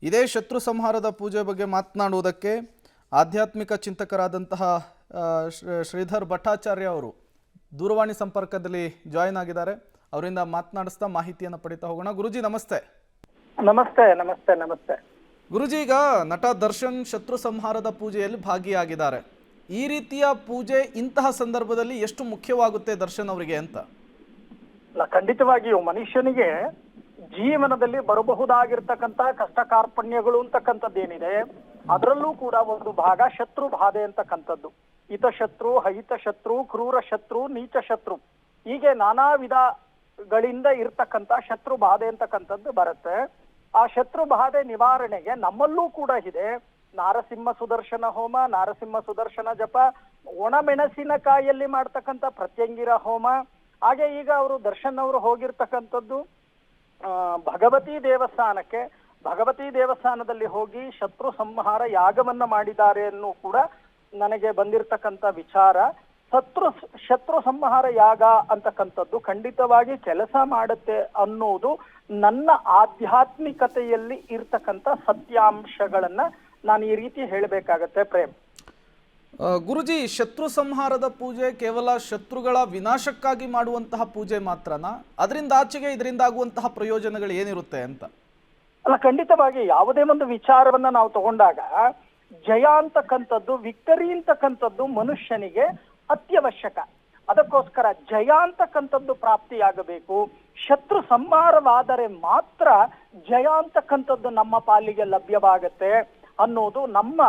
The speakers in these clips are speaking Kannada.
ಇದೇ ಶತ್ರು ಸಂಹಾರದ ಪೂಜೆ ಬಗ್ಗೆ ಮಾತನಾಡುವುದಕ್ಕೆ ಆಧ್ಯಾತ್ಮಿಕ ಚಿಂತಕರಾದಂತಹ ಶ್ರೀಧರ್ ಭಟ್ಟಾಚಾರ್ಯ ಅವರು ದೂರವಾಣಿ ಸಂಪರ್ಕದಲ್ಲಿ ಜಾಯಿನ್ ಆಗಿದ್ದಾರೆ. ಅವರಿಂದ ಮಾತನಾಡಿಸ್ತಾ ಮಾಹಿತಿಯನ್ನು ಪಡಿತಾ ಹೋಗೋಣ. ಗುರುಜಿ ನಮಸ್ತೆ. ನಮಸ್ತೆ ನಮಸ್ತೆ ನಮಸ್ತೆ ಗುರುಜಿ, ಈಗ ನಟ ದರ್ಶನ್ ಶತ್ರು ಸಂಹಾರದ ಪೂಜೆಯಲ್ಲಿ ಭಾಗಿಯಾಗಿದ್ದಾರೆ. ಈ ರೀತಿಯ ಪೂಜೆ ಇಂತಹ ಸಂದರ್ಭದಲ್ಲಿ ಎಷ್ಟು ಮುಖ್ಯವಾಗುತ್ತೆ ದರ್ಶನ್ ಅವರಿಗೆ ಅಂತ? ಖಂಡಿತವಾಗಿಯೂ ಮನುಷ್ಯನಿಗೆ ಜೀವನದಲ್ಲಿ ಬರಬಹುದಾಗಿರ್ತಕ್ಕಂಥ ಕಷ್ಟ ಕಾರ್ಪಣ್ಯಗಳು ಅಂತಕ್ಕಂಥದ್ದೇನಿದೆ, ಅದರಲ್ಲೂ ಕೂಡ ಒಂದು ಭಾಗ ಶತ್ರು ಬಾಧೆ ಅಂತಕ್ಕಂಥದ್ದು. ಹಿತಶತ್ರು, ಅಹಿತ ಶತ್ರು, ಕ್ರೂರ ಶತ್ರು, ನೀಚ ಶತ್ರು, ಹೀಗೆ ನಾನಾ ವಿಧಗಳಿಂದ ಇರ್ತಕ್ಕಂಥ ಶತ್ರು ಬಾಧೆ ಅಂತಕ್ಕಂಥದ್ದು ಬರುತ್ತೆ. ಆ ಶತ್ರು ಬಾಧೆ ನಿವಾರಣೆಗೆ ನಮ್ಮಲ್ಲೂ ಕೂಡ ಇದೆ ನಾರಸಿಂಹ ಸುದರ್ಶನ ಹೋಮ, ನಾರಸಿಂಹ ಸುದರ್ಶನ ಜಪ, ಒಣಮೆಣಸಿನಕಾಯಿಯಲ್ಲಿ ಮಾಡ್ತಕ್ಕಂಥ ಪ್ರತ್ಯಂಗಿರ ಹೋಮ. ಹಾಗೆ ಈಗ ಅವರು ದರ್ಶನ್ ಅವರು ಹೋಗಿರ್ತಕ್ಕಂಥದ್ದು ಭಗವತಿ ದೇವಸ್ಥಾನಕ್ಕೆ. ಭಗವತಿ ದೇವಸ್ಥಾನದಲ್ಲಿ ಹೋಗಿ ಶತ್ರು ಸಂಹಾರ ಯಾಗವನ್ನ ಮಾಡಿದ್ದಾರೆ ಅನ್ನೂ ಕೂಡ ನನಗೆ ಬಂದಿರತಕ್ಕಂಥ ವಿಚಾರ. ಶತ್ರು ಸಂಹಾರ ಯಾಗ ಅಂತಕ್ಕಂಥದ್ದು ಖಂಡಿತವಾಗಿ ಕೆಲಸ ಮಾಡುತ್ತೆ ಅನ್ನೋದು ನನ್ನ ಆಧ್ಯಾತ್ಮಿಕತೆಯಲ್ಲಿ ಇರ್ತಕ್ಕಂಥ ಸತ್ಯಾಂಶಗಳನ್ನ ನಾನು ಈ ರೀತಿ ಹೇಳಬೇಕಾಗತ್ತೆ. ಪ್ರೇಮ್ ಗುರುಜಿ, ಶತ್ರು ಸಂಹಾರದ ಪೂಜೆ ಕೇವಲ ಶತ್ರುಗಳ ವಿನಾಶಕ್ಕಾಗಿ ಮಾಡುವಂತಹ ಪೂಜೆ ಮಾತ್ರನಾ? ಅದರಿಂದ ಆಚೆಗೆ ಇದರಿಂದ ಆಗುವಂತಹ ಪ್ರಯೋಜನಗಳು ಏನಿರುತ್ತೆ ಅಂತ? ಅಲ್ಲ, ಖಂಡಿತವಾಗಿ ಯಾವುದೇ ಒಂದು ವಿಚಾರವನ್ನ ನಾವು ತಗೊಂಡಾಗ ಜಯ ಅಂತಕ್ಕಂಥದ್ದು, ವಿಕ್ಟರಿ ಅಂತಕ್ಕಂಥದ್ದು ಮನುಷ್ಯನಿಗೆ ಅತ್ಯವಶ್ಯಕ. ಅದಕ್ಕೋಸ್ಕರ ಜಯ ಅಂತಕ್ಕಂಥದ್ದು ಪ್ರಾಪ್ತಿಯಾಗಬೇಕು. ಶತ್ರು ಸಂಹಾರವಾದರೆ ಮಾತ್ರ ಜಯ ಅಂತಕ್ಕಂಥದ್ದು ನಮ್ಮ ಪಾಲಿಗೆ ಲಭ್ಯವಾಗತ್ತೆ ಅನ್ನೋದು ನಮ್ಮ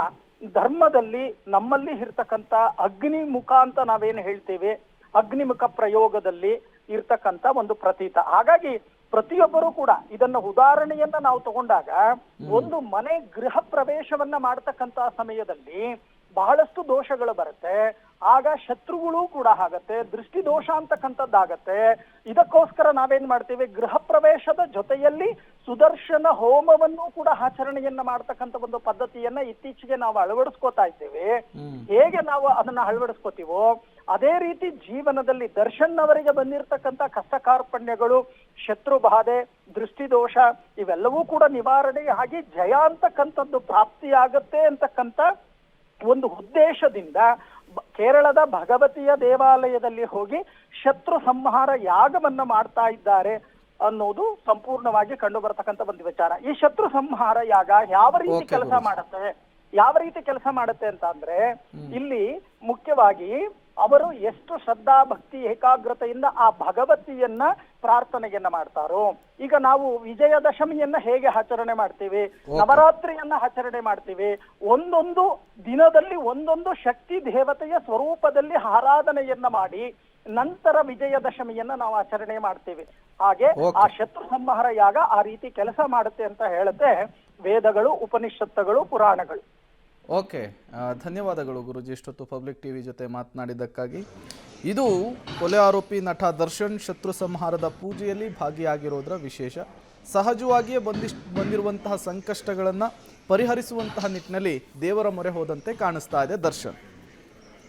ಧರ್ಮದಲ್ಲಿ ನಮ್ಮಲ್ಲಿ ಇರ್ತಕ್ಕಂಥ ಅಗ್ನಿಮುಖ ಅಂತ ನಾವೇನು ಹೇಳ್ತೇವೆ, ಅಗ್ನಿಮುಖ ಪ್ರಯೋಗದಲ್ಲಿ ಇರ್ತಕ್ಕಂಥ ಒಂದು ಪ್ರತೀತ. ಹಾಗಾಗಿ ಪ್ರತಿಯೊಬ್ಬರು ಕೂಡ ಇದನ್ನ ಉದಾಹರಣೆಯನ್ನ ನಾವು ತಗೊಂಡಾಗ, ಒಂದು ಮನೆ ಗೃಹ ಪ್ರವೇಶವನ್ನ ಮಾಡತಕ್ಕಂತ ಸಮಯದಲ್ಲಿ ಬಹಳಷ್ಟು ದೋಷಗಳು ಬರುತ್ತೆ. ಆಗ ಶತ್ರುಗಳು ಕೂಡ ಆಗತ್ತೆ, ದೃಷ್ಟಿ ದೋಷ ಅಂತಕ್ಕಂಥದ್ದಾಗತ್ತೆ. ಇದಕ್ಕೋಸ್ಕರ ನಾವೇನ್ ಮಾಡ್ತೀವಿ, ಗೃಹ ಪ್ರವೇಶದ ಜೊತೆಯಲ್ಲಿ ಸುದರ್ಶನ ಹೋಮವನ್ನು ಕೂಡ ಆಚರಣೆಯನ್ನ ಮಾಡ್ತಕ್ಕಂಥ ಒಂದು ಪದ್ಧತಿಯನ್ನ ಇತ್ತೀಚೆಗೆ ನಾವು ಅಳವಡಿಸ್ಕೋತಾ ಇದ್ದೇವೆ. ಹೇಗೆ ನಾವು ಅದನ್ನ ಅಳವಡಿಸ್ಕೋತೀವೋ ಅದೇ ರೀತಿ ಜೀವನದಲ್ಲಿ ದರ್ಶನ್ ಅವರಿಗೆ ಬಂದಿರತಕ್ಕಂಥ ಕಷ್ಟ ಕಾರ್ಪಣ್ಯಗಳು, ಶತ್ರು ಬಾಧೆ, ದೃಷ್ಟಿ ದೋಷ ಇವೆಲ್ಲವೂ ಕೂಡ ನಿವಾರಣೆ ಆಗಿ ಜಯ ಅಂತಕ್ಕಂಥದ್ದು ಪ್ರಾಪ್ತಿಯಾಗತ್ತೆ ಅಂತಕ್ಕಂಥ ಒಂದು ಉದ್ದೇಶದಿಂದ ಕೇರಳದ ಭಗವತಿಯ ದೇವಾಲಯದಲ್ಲಿ ಹೋಗಿ ಶತ್ರು ಸಂಹಾರ ಯಾಗವನ್ನ ಮಾಡ್ತಾ ಇದ್ದಾರೆ ಅನ್ನೋದು ಸಂಪೂರ್ಣವಾಗಿ ಕಂಡು ಬರತಕ್ಕಂಥ ಒಂದು ವಿಚಾರ. ಈ ಶತ್ರು ಸಂಹಾರ ಯಾಗ ಯಾವ ರೀತಿ ಕೆಲಸ ಮಾಡುತ್ತೆ ಅಂತ ಅಂದ್ರೆ, ಇಲ್ಲಿ ಮುಖ್ಯವಾಗಿ ಅವರು ಎಷ್ಟು ಶ್ರದ್ಧಾ ಭಕ್ತಿ ಏಕಾಗ್ರತೆಯಿಂದ ಆ ಭಗವತಿಯನ್ನ ಪ್ರಾರ್ಥನೆಯನ್ನ ಮಾಡ್ತಾರೋ. ಈಗ ನಾವು ವಿಜಯದಶಮಿಯನ್ನ ಹೇಗೆ ಆಚರಣೆ ಮಾಡ್ತೀವಿ, ನವರಾತ್ರಿಯನ್ನ ಆಚರಣೆ ಮಾಡ್ತೀವಿ, ಒಂದೊಂದು ದಿನದಲ್ಲಿ ಒಂದೊಂದು ಶಕ್ತಿ ದೇವತೆಯ ಸ್ವರೂಪದಲ್ಲಿ ಆರಾಧನೆಯನ್ನ ಮಾಡಿ ನಂತರ ವಿಜಯದಶಮಿಯನ್ನ ನಾವು ಆಚರಣೆ ಮಾಡ್ತೀವಿ. ಹಾಗೆ ಆ ಶತ್ರು ಸಂಹಾರ ಯಾಗ ಆ ರೀತಿ ಕೆಲಸ ಮಾಡುತ್ತೆ ಅಂತ ಹೇಳುತ್ತೆ ವೇದಗಳು, ಉಪನಿಷತ್ತುಗಳು, ಪುರಾಣಗಳು. ಓಕೆ, ಧನ್ಯವಾದಗಳು ಗುರುಜಿ ಇಷ್ಟೊತ್ತು ಪಬ್ಲಿಕ್ ಟಿವಿ ಜೊತೆ ಮಾತನಾಡಿದ್ದಕ್ಕಾಗಿ. ಇದು ಕೊಲೆ ಆರೋಪಿ ನಟ ದರ್ಶನ್ ಶತ್ರು ಸಂಹಾರದ ಪೂಜೆಯಲ್ಲಿ ಭಾಗಿಯಾಗಿರೋದ್ರ ವಿಶೇಷ. ಸಹಜವಾಗಿಯೇ ಬಂದಿರುವಂತಹ ಸಂಕಷ್ಟಗಳನ್ನು ಪರಿಹರಿಸುವಂತಹ ನಿಟ್ಟಿನಲ್ಲಿ ದೇವರ ಮೊರೆ ಹೋದಂತೆ ಕಾಣಿಸ್ತಾ ಇದೆ ದರ್ಶನ್.